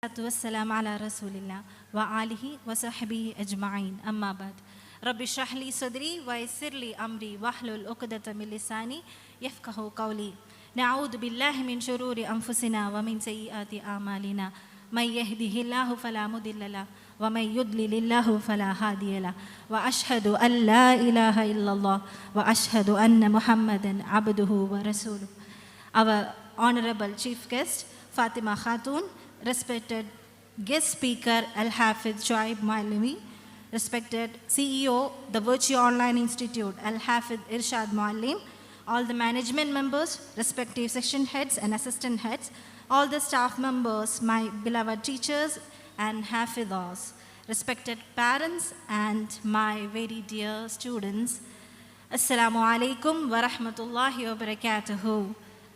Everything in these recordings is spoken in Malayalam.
والسلام على رسول الله وآله وصحبه أجمعين أما بعد رب اشرح لي صدري ويسر لي أمري واحلل عقدة من لساني يفقهوا قولي نعوذ بالله من شرور أنفسنا ومن سيئات أعمالنا من يهده الله فلا مضل له ومن يضلل الله فلا هادي له وأشهد أن لا إله إلا الله وأشهد أن محمدا عبده ورسوله. Our honorable chief guest Fatima Khatun, respected guest speaker Al-Hafiz Shoaib Muallimi, respected CEO the Virtue Online Institute Al-Hafiz Irshad Muallim, all the management members, respective section heads and assistant heads, all the staff members, my beloved teachers and Hafidhas, respected parents and my very dear students. Assalamu alaikum wa rahmatullahi wa barakatuhu.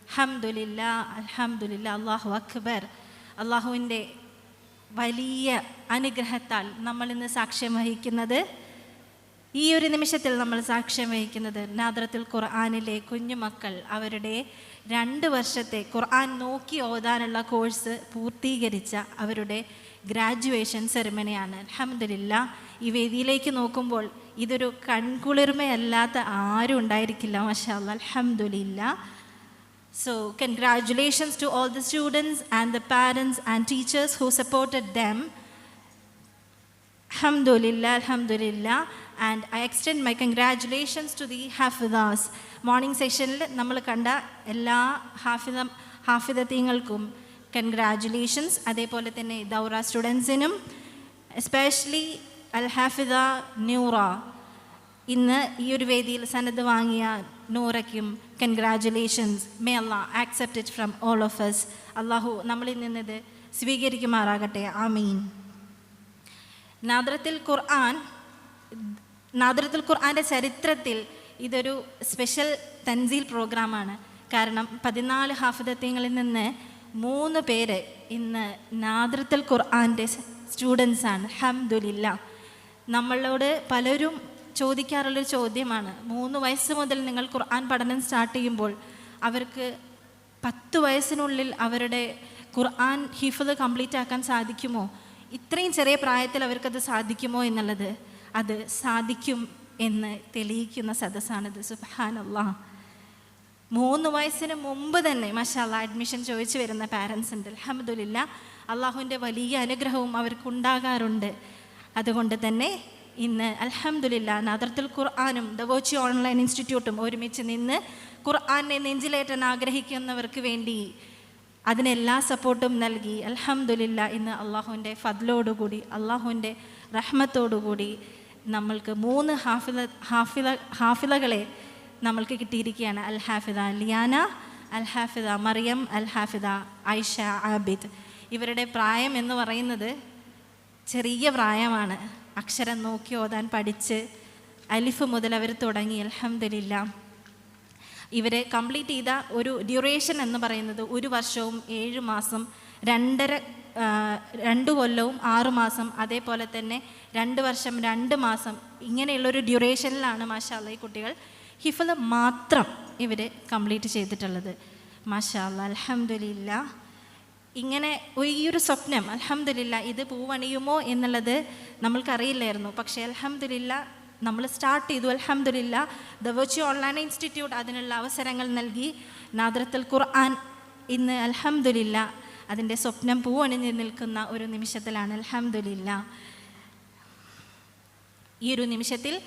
Alhamdulillah, alhamdulillah, Allahu Akbar. അള്ളാഹുവിൻ്റെ വലിയ അനുഗ്രഹത്താൽ നമ്മളിന്ന് സാക്ഷ്യം വഹിക്കുന്നത്, ഈ ഒരു നിമിഷത്തിൽ നമ്മൾ സാക്ഷ്യം വഹിക്കുന്നത് നാദ്രത്തുൽ ഖുർആനിലെ കുഞ്ഞുമക്കൾ അവരുടെ 2 വർഷത്തെ ഖുർആൻ നോക്കി ഓതാനുള്ള കോഴ്സ് പൂർത്തീകരിച്ച അവരുടെ ഗ്രാജുവേഷൻ സെറിമണിയാണ്. അൽഹംദുലില്ലാഹ്, ഈ വേദിയിലേക്ക് നോക്കുമ്പോൾ ഇതൊരു കൺകുളിർമയല്ലാത്ത ആരും ഉണ്ടായിരിക്കില്ല. മാഷാ അല്ലാഹ്, അൽഹംദുലില്ലാഹ്. So congratulations to all the students and the parents and teachers who supported them. Alhamdulillah, alhamdulillah. And I extend my congratulations to the Hafidhas. Morning sessionil nammal kanda ella ഹാഫിദത്തീങ്ങൾക്കും congratulations. അതേപോലെ തന്നെ ദൗറ സ്റ്റുഡൻസിനും എസ്പെഷ്യലി അൽ ഹാഫിദ നൂറ, ഇന്ന് ഈ ഒരു വേദിയിൽ സനദ് വാങ്ങിയ നൂറയ്ക്കും congratulations. May Allah accept it from all of us. അള്ളാഹു നമ്മളിൽ നിന്നത് സ്വീകരിക്കുമാറാകട്ടെ. ആമീൻ. നാദ്രത്തുൽ ഖുർആൻ്റെ ചരിത്രത്തിൽ ഇതൊരു സ്പെഷ്യൽ തൻസീൽ പ്രോഗ്രാമാണ്. കാരണം 14 ഹാഫിദത്തീങ്ങളിൽ നിന്ന് 3 പേര് ഇന്ന് നാദ്രത്തുൽ ഖുർആൻ്റെ സ്റ്റുഡൻസാണ്. അൽഹംദുലില്ലാഹ്. നമ്മളോട് പലരും ചോദിക്കാറുള്ളൊരു ചോദ്യമാണ്, 3 വയസ്സ് മുതൽ നിങ്ങൾ ഖുർആൻ പഠനം സ്റ്റാർട്ട് ചെയ്യുമ്പോൾ അവർക്ക് 10 വയസ്സിനുള്ളിൽ അവരുടെ ഖുർആൻ ഹിഫ്ള് കംപ്ലീറ്റ് ആക്കാൻ സാധിക്കുമോ? ഇത്രയും ചെറിയ പ്രായത്തിൽ അവർക്കത് സാധിക്കുമോ എന്നുള്ളത്, അത് സാധിക്കും എന്ന് തെളിയിക്കുന്ന സദസ്സാണിത്. സുബ്ഹാനല്ലാഹ്. 3 വയസ്സിന് മുമ്പ് തന്നെ മാഷാ അല്ലാഹ് അഡ്മിഷൻ ചോദിച്ചു വരുന്ന പാരൻസ് ഉണ്ട്. അൽഹംദുലില്ലാഹ്, അള്ളാഹുവിൻ്റെ വലിയ അനുഗ്രഹവും അവർക്കുണ്ടാകാറുണ്ട്. അതുകൊണ്ട് തന്നെ ഇന്ന് അൽഹംദുലില്ലാഹ് നാദ്രത്തുൽ ഖുർആനും ദ വെർച്വൽ ഓൺലൈൻ ഇൻസ്റ്റിറ്റ്യൂട്ടും ഒരുമിച്ച് നിന്ന് ഖുർആനെ നെഞ്ചിലേറ്റാൻ ആഗ്രഹിക്കുന്നവർക്ക് വേണ്ടി അതിനെല്ലാ സപ്പോർട്ടും നൽകി അൽഹംദുലില്ലാഹ് ഇന്ന് അള്ളാഹുവിൻ്റെ ഫദ്ലോടുകൂടി അള്ളാഹുവിൻ്റെ റഹ്മത്തോടുകൂടി നമ്മൾക്ക് 3 ഹാഫിളകളെ നമ്മൾക്ക് കിട്ടിയിരിക്കുകയാണ്. അൽ ഹാഫിദ ലിയാന, അൽ ഹാഫിദ മറിയം, അൽ ഹാഫിദ ഐഷ ആബിദ്. ഇവരുടെ പ്രായം എന്ന് പറയുന്നത് ചെറിയ പ്രായമാണ്. അക്ഷരം നോക്കി ഓതാൻ പഠിച്ച് അലിഫ് മുതൽ അവർ തുടങ്ങി. അൽഹംദുലില്ലാഹ്, ഇവർ കംപ്ലീറ്റ് ചെയ്ത ഒരു ഡ്യൂറേഷൻ എന്ന് പറയുന്നത് 1 വർഷവും 7 മാസം, 2 കൊല്ലവും 6 മാസം, അതേപോലെ തന്നെ 2 വർഷം 2 മാസം, ഇങ്ങനെയുള്ളൊരു ഡ്യൂറേഷനിലാണ് മാഷാ അല്ലാഹ് ഈ കുട്ടികൾ ഹിഫ്ള് മാത്രം ഇവർ കംപ്ലീറ്റ് ചെയ്തിട്ടുള്ളത്. മാഷാ അല്ലാഹ്, അൽഹംദുലില്ലാഹ്. ഇങ്ങനെ ഈ ഒരു സ്വപ്നം അൽഹംദുലില്ലാഹ് ഇത് പൂവണിയുമോ എന്നുള്ളത് നമ്മൾക്കറിയില്ലായിരുന്നു. പക്ഷേ അൽഹംദുലില്ലാഹ് നമ്മൾ സ്റ്റാർട്ട് ചെയ്തു. അൽഹംദുലില്ലാഹ് ദ വെർച്വൽ ഓൺലൈൻ ഇൻസ്റ്റിറ്റ്യൂട്ട് അതിനുള്ള അവസരങ്ങൾ നൽകി. നാദ്രത്തുൽ ഖുർആൻ ഇന്ന് അൽഹംദുലില്ലാഹ് അതിൻ്റെ സ്വപ്നം പൂവണിഞ്ഞ് നിൽക്കുന്ന ഒരു നിമിഷത്തിലാണ്. അൽഹംദുലില്ലാഹ്, ഈ ഒരു നിമിഷത്തിൽ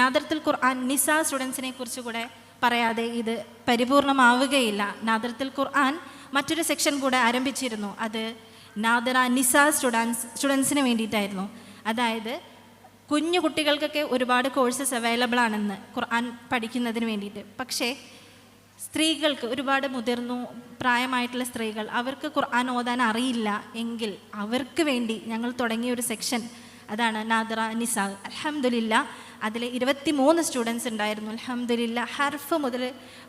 നാദ്രത്തുൽ ഖുർആൻ നിസാ സ്റ്റുഡൻസിനെ കുറിച്ച് കൂടെ പറയാതെ ഇത് പരിപൂർണമാവുകയില്ല. നാദ്രത്തുൽ ഖുർആൻ മറ്റൊരു സെക്ഷൻ കൂടെ ആരംഭിച്ചിരുന്നു. അത് നാദറ നിസാ സ്റ്റുഡൻസിന് വേണ്ടിയിട്ടായിരുന്നു. അതായത് കുഞ്ഞു കുട്ടികൾക്കൊക്കെ ഒരുപാട് കോഴ്സസ് അവൈലബിൾ ആണെന്ന് ഖുർആൻ പഠിക്കുന്നതിന് വേണ്ടിയിട്ട്. പക്ഷേ സ്ത്രീകൾക്ക്, ഒരുപാട് മുതിർന്നു പ്രായമായിട്ടുള്ള സ്ത്രീകൾ, അവർക്ക് ഖുർആൻ ഓതാൻ അറിയില്ല എങ്കിൽ അവർക്ക് വേണ്ടി ഞങ്ങൾ തുടങ്ങിയ ഒരു സെക്ഷൻ അതാണ് നാദറ നിസാ. അൽഹംദുലില്ലാഹ് അതിൽ 23 സ്റ്റുഡൻസ് ഉണ്ടായിരുന്നു. അൽഹംദുലില്ലാഹ് ഹർഫ് മുതൽ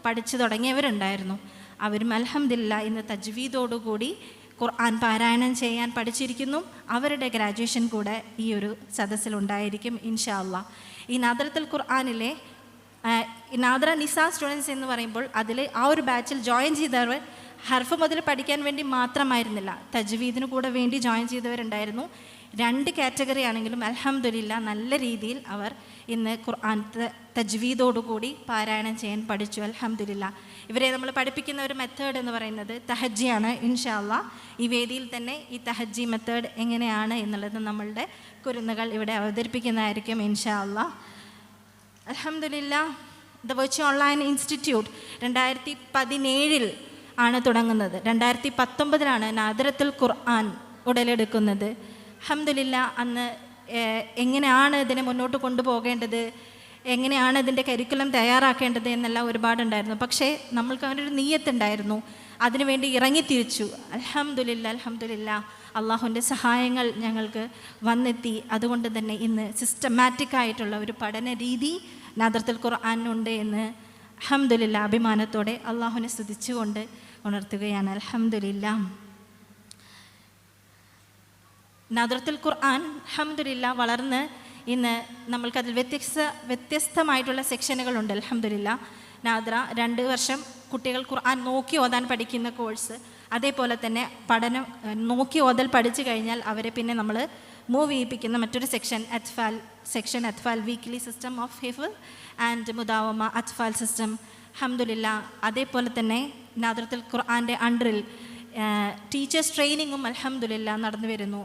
പഠിച്ചു തുടങ്ങിയവരുണ്ടായിരുന്നു. അവരും അൽഹംദുലില്ലാഹ് ഇന്ന് തജ്വീദോടുകൂടി ഖുർആൻ പാരായണം ചെയ്യാൻ പഠിച്ചിരിക്കുന്നു. അവരുടെ ഗ്രാജുവേഷൻ കൂടെ ഈ ഒരു സദസ്സിലുണ്ടായിരിക്കും ഇൻഷാ അല്ലാഹ്. ഈ നാദ്രത്തുൽ ഖുർആനിലെ നാദ്ര നിസാ സ്റ്റുഡൻസ് എന്ന് പറയുമ്പോൾ അതിൽ ആ ഒരു ബാച്ചിൽ ജോയിൻ ചെയ്തവർ ഹർഫ് മുതൽ പഠിക്കാൻ വേണ്ടി മാത്രമായിരുന്നില്ല, തജ്വീദിന് കൂടെ വേണ്ടി ജോയിൻ ചെയ്തവരുണ്ടായിരുന്നു. 2 കാറ്റഗറി ആണെങ്കിലും അൽഹംദുലില്ലാ നല്ല രീതിയിൽ അവർ ഇന്ന് ഖുർആൻ തജ്വീദോടുകൂടി പാരായണം ചെയ്യാൻ പഠിച്ചു. അൽഹംദുലില്ലാ. ഇവരെ നമ്മൾ പഠിപ്പിക്കുന്ന ഒരു മെത്തേഡ് എന്ന് പറയുന്നത് തഹജ്ജിയാണ്. ഇൻഷാ അല്ലാഹ് ഈ വേദിയിൽ തന്നെ ഈ തഹജ്ജി മെത്തേഡ് എങ്ങനെയാണ് എന്നുള്ളത് നമ്മളുടെ കുരുന്നുകൾ ഇവിടെ അവതരിപ്പിക്കുന്നതായിരിക്കും ഇൻഷാ അല്ലാഹ്. അൽഹംദുലില്ലാ. ദ വെർച്വൽ ഓൺലൈൻ ഇൻസ്റ്റിറ്റ്യൂട്ട് 2017 ആണ് തുടങ്ങുന്നത്. 2019 നാദിറത്തുൽ ഖുർആൻ ഉടലെടുക്കുന്നത്. അൽഹംദുലില്ലാ. അന്ന് എങ്ങനെയാണ് ഇതിനെ മുന്നോട്ട് കൊണ്ടുപോകേണ്ടത്, എങ്ങനെയാണ് ഇതിൻ്റെ കരിക്കുലം തയ്യാറാക്കേണ്ടത് എന്നെല്ലാം ഒരുപാടുണ്ടായിരുന്നു. പക്ഷേ നമ്മൾക്ക് അവനൊരു നീയത്തുണ്ടായിരുന്നു, അതിനുവേണ്ടി ഇറങ്ങിത്തിരിച്ചു. അൽഹംദുലില്ലാ. അൽഹംദുലില്ലാ. അള്ളാഹുവിൻ്റെ സഹായങ്ങൾ ഞങ്ങൾക്ക് വന്നെത്തി. അതുകൊണ്ട് തന്നെ ഇന്ന് സിസ്റ്റമാറ്റിക് ആയിട്ടുള്ള ഒരു പഠന രീതി നാദിറത്തുൽ ഖുർആനുണ്ട് എന്ന് അൽഹംദുലില്ലാ അഭിമാനത്തോടെ അള്ളാഹുവിനെ സ്തുതിച്ചുകൊണ്ട് ഉണർത്തുകയാണ്. അൽഹംദുലില്ലാ. നാദിറത്തുൽ ഖുർആൻ അൽഹംദുലില്ലാ വളർന്ന് ഇന്ന് നമ്മൾക്കതിൽ വ്യത്യസ്തമായിട്ടുള്ള സെക്ഷനുകളുണ്ട്. അൽഹംദുലില്ലാ. നാദിറ 2 വർഷം കുട്ടികൾ ഖുർആൻ നോക്കി ഓതാൻ പഠിക്കുന്ന കോഴ്സ്, അതേപോലെ തന്നെ പഠനം നോക്കി ഓതൽ പഠിച്ചു കഴിഞ്ഞാൽ അവരെ പിന്നെ നമ്മൾ മൂവ് ചെയ്യിപ്പിക്കുന്ന മറ്റൊരു സെക്ഷൻ അത്ഫാൽ വീക്ക്ലി സിസ്റ്റം ഓഫ് ഹിഫ്ള് ആൻഡ് മുദാവമ അത്ഫാൽ സിസ്റ്റം. അൽഹംദുലില്ലാ. അതേപോലെ തന്നെ നാദിറത്തുൽ ഖുർആൻ്റെ അണ്ടറിൽ ടീച്ചേഴ്സ് ട്രെയിനിങ്ങും അൽഹംദുലില്ലാ നടന്നു വരുന്നു.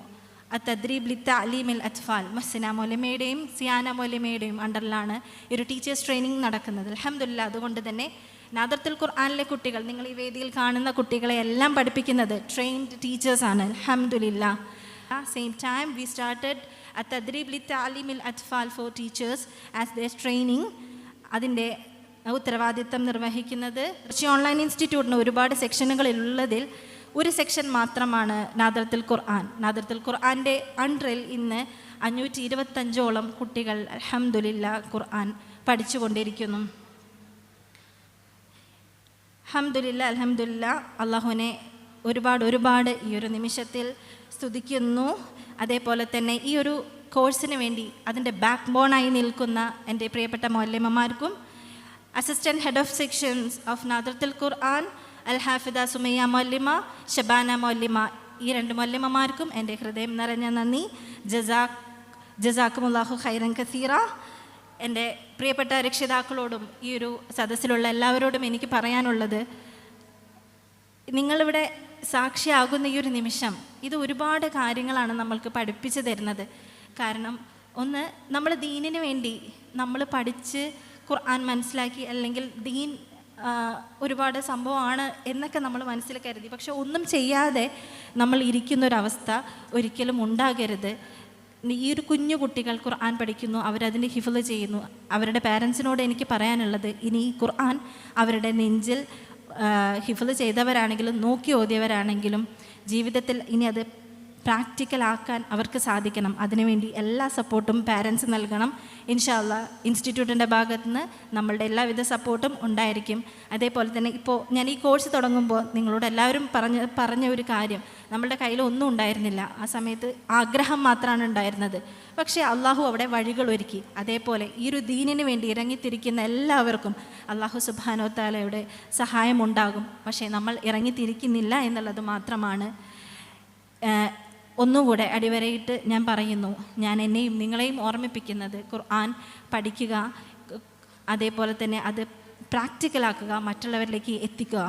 തദ്രീബ് ലിത്തഅലീമിൽ അത്ഫാൽ മഹ്സിന മൗലമയുടെയും സിയാന മൗലമയുടെയും അണ്ടറിലാണ് ഒരു ടീച്ചേഴ്സ് ട്രെയിനിങ് നടക്കുന്നത്. അൽഹംദുലില്ലാ. അതുകൊണ്ട് തന്നെ നാദിറത്തുൽ ഖുർആനിലെ കുട്ടികൾ, നിങ്ങൾ ഈ വേദിയിൽ കാണുന്ന കുട്ടികളെ എല്ലാം പഠിപ്പിക്കുന്നത് ട്രെയിൻഡ് ടീച്ചേഴ്സാണ്. അൽഹംദുലില്ലാ. സെയിം ടൈം വി സ്റ്റാർട്ടഡ് തദ്രീബ് ലിത്തഅലീമിൽ അത്ഫാൽ for teachers as their training. അതിൻ്റെ ഉത്തരവാദിത്തം നിർവഹിക്കുന്നത് ഓൺലൈൻ ഇൻസ്റ്റിറ്റ്യൂട്ടിന് ഒരുപാട് സെക്ഷനുകളുള്ളതിൽ ഒരു സെക്ഷൻ മാത്രമാണ് നാദിറത്തുൽ ഖുർആൻ. നാദിറത്തുൽ ഖുർആൻ്റെ അണ്ടറിൽ ഇന്ന് 525ഓളം കുട്ടികൾ അൽഹംദുലില്ലാ ഖുർആൻ പഠിച്ചുകൊണ്ടിരിക്കുന്നു. അൽഹംദുലില്ലാ. അൽഹംദുലില്ലാ. അള്ളാഹുവിനെ ഒരുപാട് ഈ ഒരു നിമിഷത്തിൽ സ്തുതിക്കുന്നു. അതേപോലെ തന്നെ ഈ ഒരു കോഴ്സിന് വേണ്ടി അതിൻ്റെ ബാക്ക് ബോണായി നിൽക്കുന്ന എൻ്റെ പ്രിയപ്പെട്ട മൗലമമാർക്കും assistant head of sections of നാദിറത്തുൽ ഖുർആൻ അൽ-ഹാഫിദ സുമയ്യ മൗലിമ, ഷബാന മൗലിമ, ഈ 2 മൗലിമമാർക്കും എൻ്റെ ഹൃദയം നിറഞ്ഞ നന്ദി. ജസാക്കുമുല്ലാഹു ഖൈറൻ കസീറ. എൻ്റെ പ്രിയപ്പെട്ട രക്ഷിതാക്കളോടും ഈ ഒരു സദസ്സിലുള്ള എല്ലാവരോടും എനിക്ക് പറയാനുള്ളത്, നിങ്ങളിവിടെ സാക്ഷിയാകുന്ന ഈ ഒരു നിമിഷം ഇത് ഒരുപാട് കാര്യങ്ങളാണ് നമ്മൾക്ക് പഠിപ്പിച്ചു തരുന്നത്. കാരണം ഒന്ന്, നമ്മൾ ദീനിന് വേണ്ടി നമ്മൾ പഠിച്ച് ഖുർആൻ മനസ്സിലാക്കി, അല്ലെങ്കിൽ ദീൻ ഒരുപാട് സംഭവമാണ് എന്നൊക്കെ നമ്മൾ മനസ്സിൽ കരുതി, പക്ഷെ ഒന്നും ചെയ്യാതെ നമ്മൾ ഇരിക്കുന്നൊരവസ്ഥ ഒരിക്കലും ഉണ്ടാകരുത്. ഈ ഒരു കുഞ്ഞു കുട്ടികൾ ഖുർആൻ പഠിക്കുന്നു, അവരതിന് ഹിഫ്ള് ചെയ്യുന്നു. അവരുടെ പാരൻസിനോട് എനിക്ക് പറയാനുള്ളത്, ഇനി ഈ ഖുർആൻ അവരുടെ നെഞ്ചിൽ ഹിഫ്ള് ചെയ്തവരാണെങ്കിലും നോക്കി ഓതിയവരാണെങ്കിലും ജീവിതത്തിൽ ഇനി അത് പ്രാക്ടിക്കലാക്കാൻ അവർക്ക് സാധിക്കണം. അതിനുവേണ്ടി എല്ലാ സപ്പോർട്ടും പാരൻസ് നൽകണം. ഇൻഷാ അല്ലാഹ് ഇൻസ്റ്റിറ്റ്യൂട്ടിൻ്റെ ഭാഗത്ത് നിന്ന് നമ്മളുടെ എല്ലാവിധ സപ്പോർട്ടും ഉണ്ടായിരിക്കും. അതേപോലെ തന്നെ ഇപ്പോൾ ഞാൻ ഈ കോഴ്സ് തുടങ്ങുമ്പോൾ നിങ്ങളോട് എല്ലാവരും പറഞ്ഞ ഒരു കാര്യം, നമ്മളുടെ കയ്യിൽ ഒന്നും ഉണ്ടായിരുന്നില്ല. ആ സമയത്ത് ആഗ്രഹം മാത്രമാണ് ഉണ്ടായിരുന്നത്. പക്ഷേ അള്ളാഹു അവിടെ വഴികൾ ഒരുക്കി. അതേപോലെ ഈ ഒരു ദീനിന് വേണ്ടി ഇറങ്ങിത്തിരിക്കുന്ന എല്ലാവർക്കും അള്ളാഹു സുബ്ഹാനഹു വ തആലയുടെ സഹായം ഉണ്ടാകും. പക്ഷേ നമ്മൾ ഇറങ്ങിത്തിരിക്കുന്നില്ല എന്നുള്ളത് മാത്രമാണ്. ഒന്നുകൂടെ അടിവരയിട്ട് ഞാൻ പറയുന്നു, ഞാൻ എന്നെയും നിങ്ങളെയും ഓർമ്മിപ്പിക്കുന്നത്, ഖുർആൻ പഠിക്കുക, അതേപോലെ തന്നെ അത് പ്രാക്ടിക്കലാക്കുക, മറ്റുള്ളവരിലേക്ക് എത്തിക്കുക.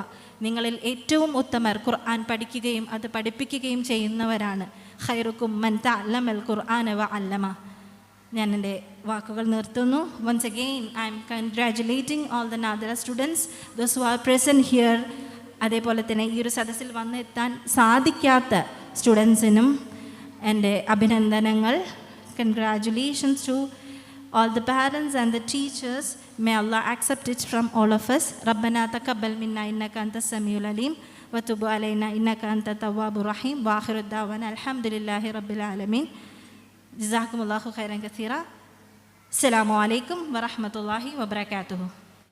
നിങ്ങളിൽ ഏറ്റവും ഉത്തമർ ഖുർആൻ പഠിക്കുകയും അത് പഠിപ്പിക്കുകയും ചെയ്യുന്നവരാണ്. ഖൈറുക്കും മൻ തഅല്ലമൽ ഖുർആന വ അല്ലമ. ഞാൻ എൻ്റെ വാക്കുകൾ നിർത്തുന്നു. Once again I'm congratulating all the Nadira students, those who are present here. അതേപോലെ തന്നെ ഈ ഒരു സദസ്സിൽ വന്നെത്താൻ സാധിക്കാത്ത സ്റ്റുഡൻസിനും എൻ്റെ അഭിനന്ദനങ്ങൾ. Congratulations to all the parents and the teachers. May Allah accept it from all of us. Rabbana taqabbal minna innaka antas samiul alim wa tub alayna innaka antat tawwabur rahim. Wa akhiru da'wana alhamdulillahi rabbil alamin. Jazakumullahu khairan kathira. Assalamu alaikum wa rahmatullahi wa barakatuh.